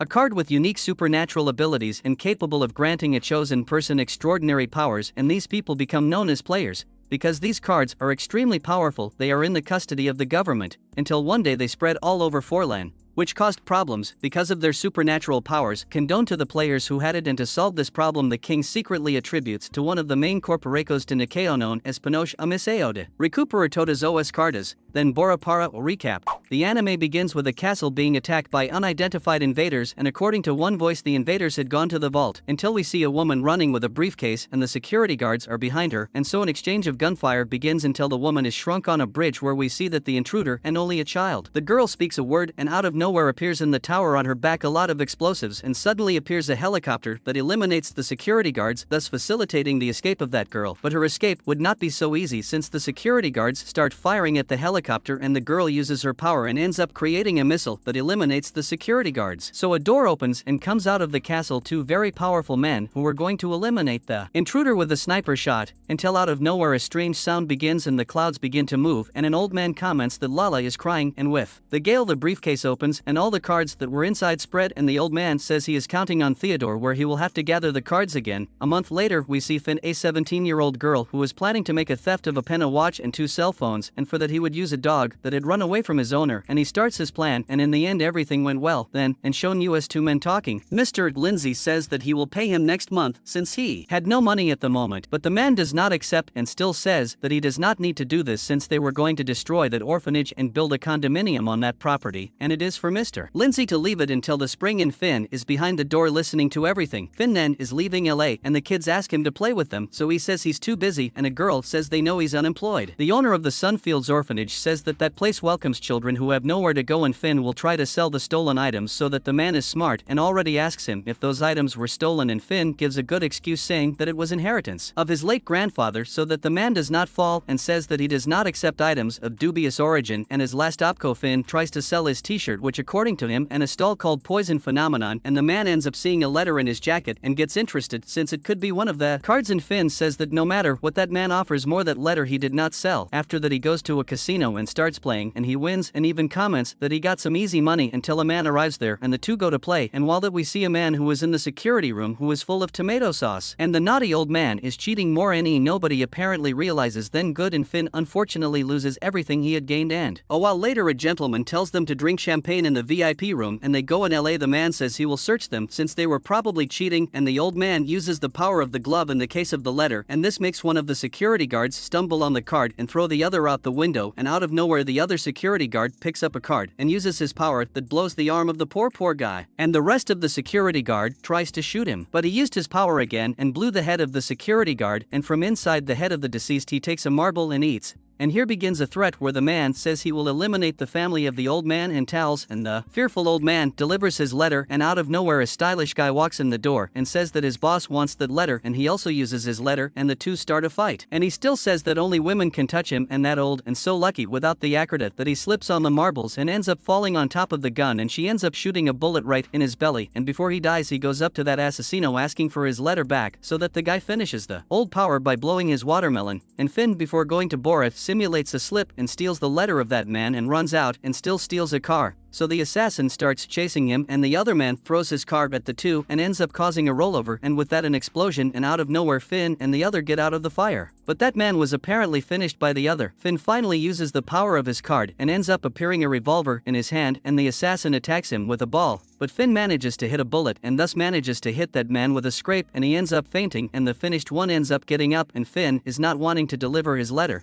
A card with unique supernatural abilities and capable of granting a chosen person extraordinary powers, and these people become known as players. Because these cards are extremely powerful, they are in the custody of the government, until one day they spread all over Fourland, which caused problems because of their supernatural powers condoned to the players who had it, and to solve this problem the king secretly attributes to one of the main corporacos to Nikeo known as Pinochle Amiseode. Recupera todas os cartas, then Bora para o recap. The anime begins with a castle being attacked by unidentified invaders, and according to one voice the invaders had gone to the vault, until we see a woman running with a briefcase and the security guards are behind her, and so an exchange of gunfire begins until the woman is shrunk on a bridge where we see that the intruder and only a child. The girl speaks a word and out of nowhere appears in the tower on her back a lot of explosives, and suddenly appears a helicopter that eliminates the security guards, thus facilitating the escape of that girl. But her escape would not be so easy since the security guards start firing at the helicopter and the girl uses her power and ends up creating a missile that eliminates the security guards. So a door opens and comes out of the castle two very powerful men who are going to eliminate the intruder with a sniper shot, until out of nowhere a strange sound begins and the clouds begin to move, and an old man comments that Lala is crying, and with the gale the briefcase opens and all the cards that were inside spread, and the old man says he is counting on Theodore where he will have to gather the cards again. A month later we see Finn, a 17-year-old girl who was planning to make a theft of a pen, a watch and 2 cell phones, and for that he would use a dog that had run away from his owner, and he starts his plan, and in the end everything went well. Then, and shown you as 2 men talking, Mr. Lindsay says that he will pay him next month since he had no money at the moment, but the man does not accept and still says that he does not need to do this since they were going to destroy that orphanage and build a condominium on that property, and it is for Mr. Lindsay to leave it until the spring, and Finn is behind the door listening to everything. Finn then is leaving LA and the kids ask him to play with them, so he says he's too busy, and a girl says they know he's unemployed. The owner of the Sunfields orphanage says that that place welcomes children who have nowhere to go, and Finn will try to sell the stolen items, so that the man is smart and already asks him if those items were stolen, and Finn gives a good excuse saying that it was inheritance of his late grandfather, so that the man does not fall, and says that he does not accept items of dubious origin, and as last opco Finn tries to sell his t-shirt, which according to him and a stall called Poison Phenomenon, and the man ends up seeing a letter in his jacket and gets interested since it could be one of the cards, and Finn says that no matter what that man offers more, that letter he did not sell. After that he goes to a casino and starts playing, and he wins, and even comments that he got some easy money until a man arrives there, and the two go to play, and while that we see a man who is in the security room who is full of tomato sauce, and the naughty old man is cheating more, and nobody apparently realizes then good, and Finn unfortunately loses everything he had gained. And a while later a gentleman tells them to drink champagne in the VIP room, and they go in LA. The man says he will search them since they were probably cheating, and the old man uses the power of the glove in the case of the letter, and this makes one of the security guards stumble on the card and throw the other out the window, and out of nowhere the other security guard picks up a card and uses his power that blows the arm of the poor guy, and the rest of the security guard tries to shoot him, but he used his power again and blew the head of the security guard, and from inside the head of the deceased he takes a marble and eats. And here begins a threat where the man says he will eliminate the family of the old man in towels, and the fearful old man delivers his letter, and out of nowhere a stylish guy walks in the door and says that his boss wants that letter, and he also uses his letter, and the two start a fight. And he still says that only women can touch him, and that old and so lucky without the acrobat that he slips on the marbles and ends up falling on top of the gun, and she ends up shooting a bullet right in his belly, and before he dies he goes up to that assassino asking for his letter back, so that the guy finishes the old power by blowing his watermelon, and Finn before going to Borat simulates a slip and steals the letter of that man and runs out and still steals a car. So the assassin starts chasing him, and the other man throws his car at the two and ends up causing a rollover, and with that an explosion, and out of nowhere Finn and the other get out of the fire. But that man was apparently finished by the other. Finn finally uses the power of his card and ends up appearing a revolver in his hand, and the assassin attacks him with a ball, but Finn manages to hit a bullet and thus manages to hit that man with a scrape, and he ends up fainting, and the finished one ends up getting up, and Finn is not wanting to deliver his letter,